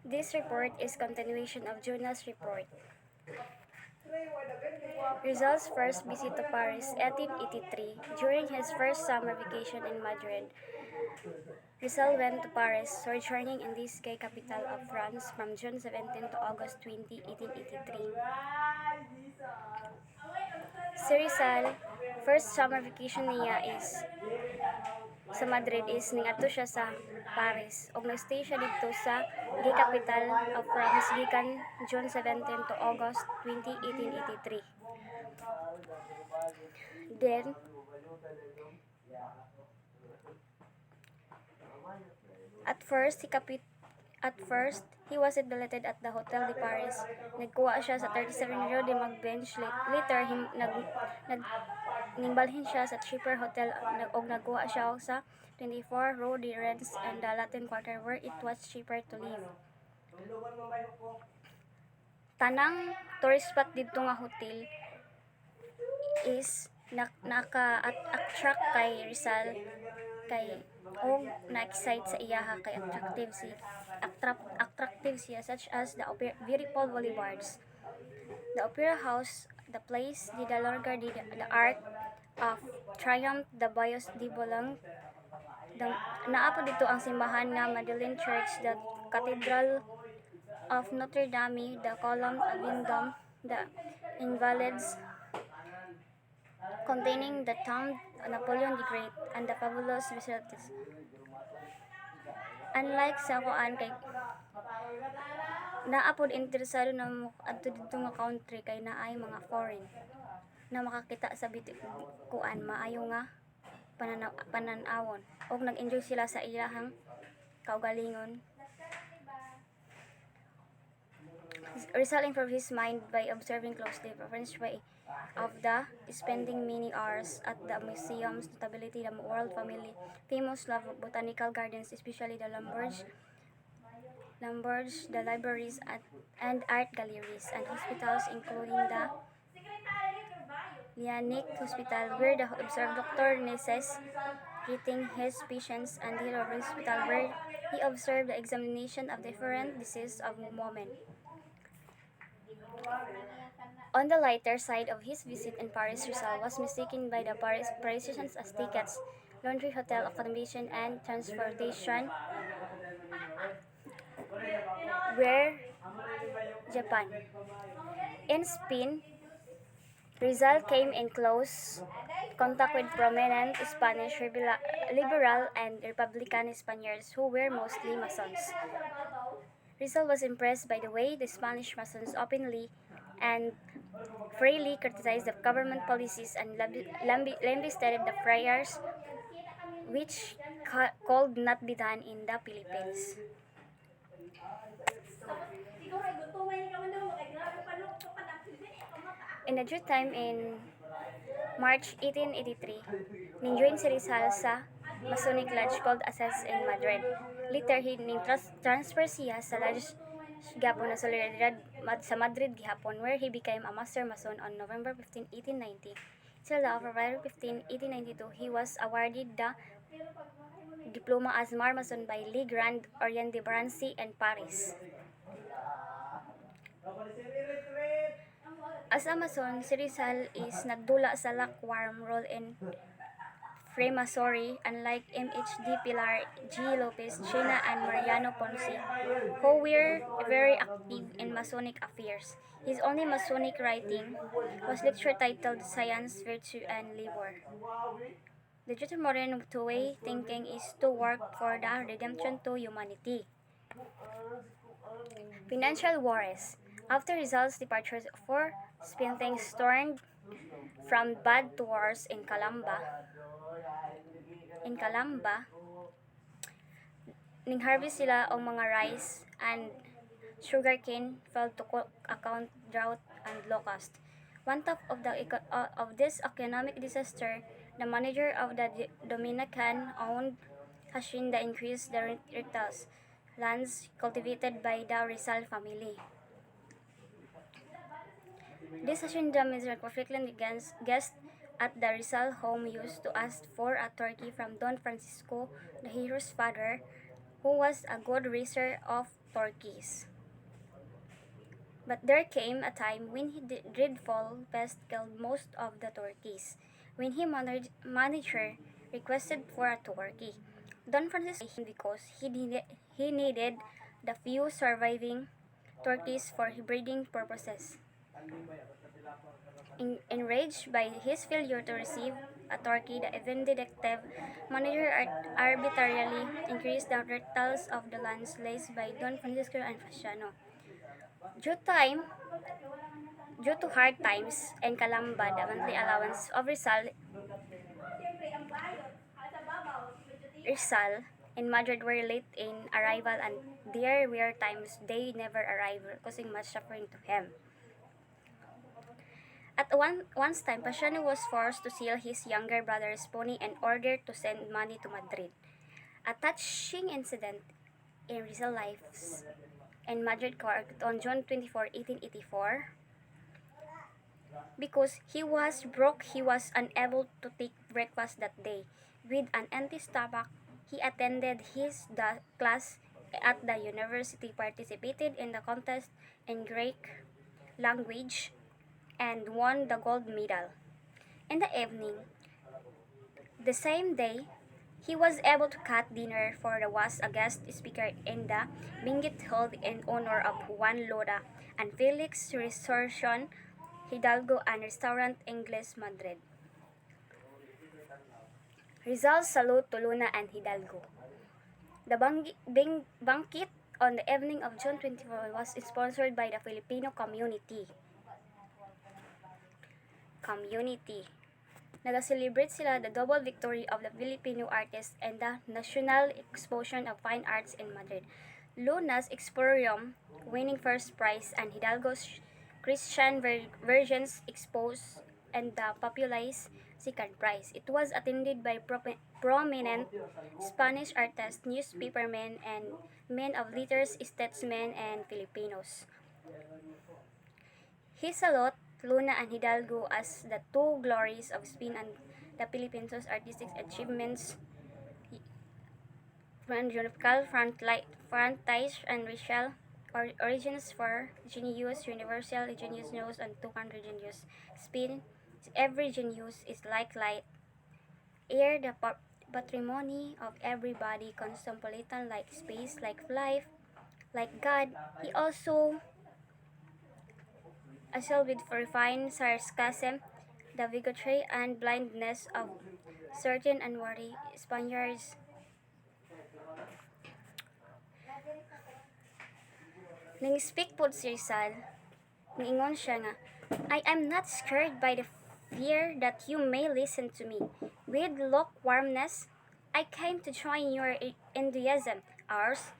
This report is continuation of Jonas' report. Rizal's first visit to Paris, 1883. During his first summer vacation in Madrid, Rizal went to Paris, sojourning in this gay capital of France from June 17 to August 20, 1883. Si Rizal, first summer vacation niya is sa Madrid is ningadto siya sa Paris ug nagstay siya didto sa gay capital of France gikan June 17 to August 20, 1883. Then At first, he wasn't billeted at the Hotel de Paris. Nagkuha siya sa 37 Rue de Magbench. Later, nimbalhin siya sa cheaper hotel og nagkuha siya sa 24 Rue de Rennes and the Latin Quarter where it was cheaper to live. Tanang tourist spot dito nga hotel is naka-attract kay Rizal kay na-excite sa iyaha kay attractive siya such as the beautiful boulevards, the opera house, the place de la Lorga, the Arc of Triumph, the Bayos de Boulogne, naapo dito ang simbahan nga Madeleine Church, the Cathedral of Notre Dame, the Column of Vendôme, the Invalides containing the tomb of Napoleon the Great, and the fabulous facilities. Unlike sa kuan kay naapod interesado na mo adto dito nga country kay naay mga foreign na makakita sa kuan maayo nga pananawon og nag-enjoy sila sa ilahang kaugalingon. Rizal improved his mind by observing closely the French way of the spending many hours at the museums, notably the world famous botanical gardens, especially the Lamberge, the libraries and art galleries, and hospitals including the Lianic Hospital where the observed Dr. Nesses treating his patients, and the Hill Hospital where he observed the examination of different diseases of women. On the lighter side of his visit in Paris, Rizal was mistaken by the Parisians as tickets, laundry, hotel accommodation, and transportation were Japan. In Spain, Rizal came in close contact with prominent Spanish liberal and Republican Spaniards who were mostly Masons. Rizal was impressed by the way the Spanish Masons openly and freely criticized the government policies and lambasted the friars, which could not be done in the Philippines. In a due time in March 1883, ninjoin si Rizal sa Masonic Lodge called Access in Madrid. Later, he transfer siya sa Lodge gihapon na Solidaridad sa Madrid gihapon where he became a Master Mason on November 15, 1890. Till the February 15, 1892, he was awarded the diploma as Mason by Le Grand Orient de Brancy and Paris. As a Mason, si Rizal is nagdula sa lukewarm role in Freemasonry, unlike M.H.D. Pilar, G. Lopez, Chena, and Mariano Ponce, who were very active in Masonic affairs. His only Masonic writing was lecture titled Science, Virtue, and Labor. The true modern two-way thinking is to work for the redemption to humanity. Financial worries. After Rizal's departure for Spain, things turned from bad to worse in Calamba. Ning-harvest sila og mga rice and sugarcane fell to account drought and locust. One top of this economic disaster, the manager of the Dominican-owned hacienda increased the rentals lands cultivated by the Rizal family. This hacienda manager frequently guests at the Rizal home used to ask for a turkey from Don Francisco, the hero's father, who was a good raiser of turkeys. But there came a time when he dreadful pest killed most of the turkeys. When his manager requested for a turkey, Don Francisco him because he needed the few surviving turkeys for breeding purposes. Enraged by his failure to receive a turkey, the vindictive manager arbitrarily increased the rentals of the lands leased by Don Francisco and Fasciano. Due time Due to hard times and Calamba, the monthly allowance of Rizal and Madrid were late in arrival, and there were times they never arrived, causing much suffering to him. At once time, Pasiano was forced to sell his younger brother's pony in order to send money to Madrid. A touching incident in Rizal lives in Madrid court on June 24, 1884. Because he was broke, he was unable to take breakfast that day. With an empty stomach, he attended his class at the university, participated in the contest in Greek language, and won the gold medal. In the evening, the same day, he was able to cut dinner for the was a guest speaker in the banquet held in honor of Juan Loda and Felix Resurrection Hidalgo and Restaurant Ingles Madrid. Rizal salute to Luna and Hidalgo. The banquet on the evening of June 24 was sponsored by the Filipino community. Nag-celebrate sila the double victory of the Filipino artists and the National Exposition of Fine Arts in Madrid. Luna's Exporium winning first prize and Hidalgo's Christian Versions Expose and the Populace second prize. It was attended by prominent Spanish artists, newspapermen, and men of letters, statesmen, and Filipinos. He salute Luna and Hidalgo as the two glories of Spain and the Philippines' artistic achievements, geographical frontage and racial origins for genius, universal genius knows and 200 genius. Spain, every genius is like light, air, the patrimony of everybody, cosmopolitan like space, like life, like God. He also assailed with refined sarcasm the bigotry and blindness of certain unworthy Spaniards. Ning speak po si Rizal, niingon siya nga, I am not scared by the fear that you may listen to me. With lukewarmness, I came to join your enthusiasm, ours,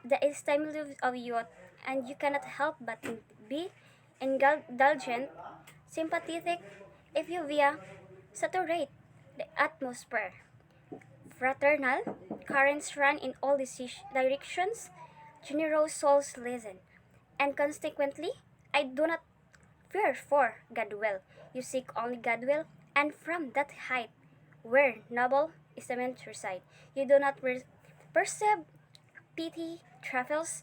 the stimulus of youth, and you cannot help but be indulgent, sympathetic, if you via saturate the atmosphere. Fraternal currents run in all directions, generous souls listen, and consequently, I do not fear for Godwill. You seek only Godwill, and from that height, where noble sentiments reside, you do not perceive pity trifles.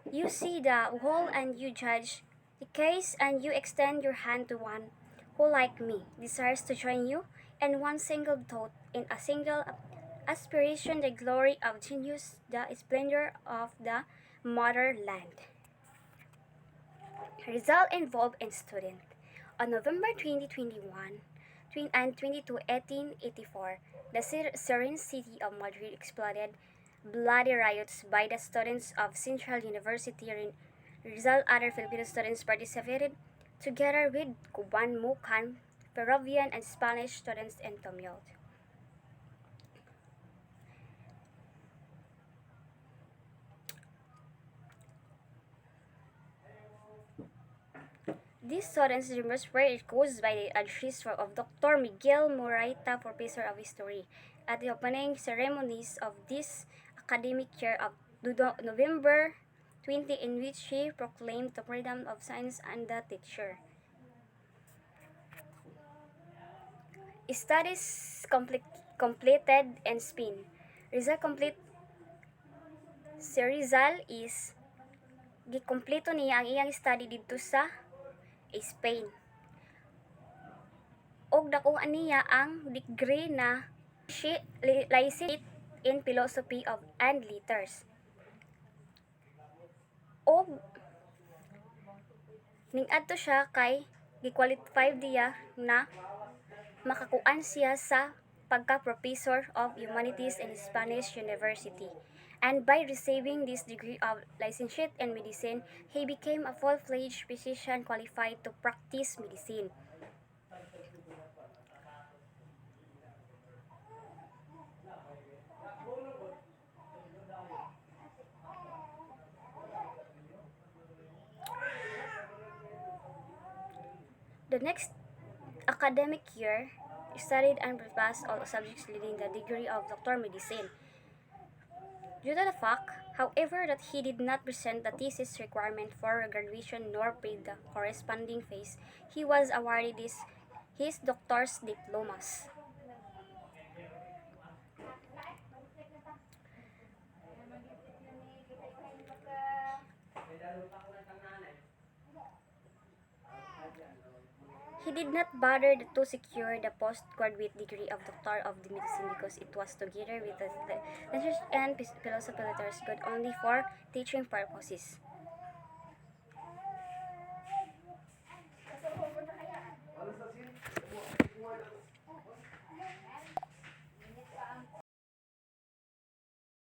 You see the whole and you judge the case, and you extend your hand to one who, like me, desires to join you in one single thought, in a single aspiration, the glory of genius, the splendor of the motherland. Result involved in student. On November 2021 and 22, 1884, the serene city of Madrid exploded bloody riots by the students of Central University. Rizal other Filipino students participated together with Cuban, Mucan, Peruvian, and Spanish students in tumult. These students' rumors were caused by the address of Dr. Miguel Moraita, Professor of History, at the opening ceremonies of this academic year of November 20, in which he proclaimed the freedom of science and the teacher. Studies completed in Spain. Rizal complete Si Rizal is gikumpleto niya ang iyang study didto sa Spain. Og nakuha niya ang degree na licentiate in Philosophy and Letters. Og ning-adto siya kay gi-qualified diya na makakuan siya sa pagka-Professor of Humanities in Spanish University. And by receiving this degree of licentiate in medicine, he became a full-fledged physician qualified to practice medicine. The next academic year, he studied and passed all subjects leading the degree of Doctor of Medicine. Due to the fact, however, that he did not present the thesis requirement for graduation nor paid the corresponding fees, he was awarded his doctor's diplomas. He did not bother to secure the postgraduate degree of Doctor of the Medicine because it was together with the research and philosophy letters good only for teaching purposes.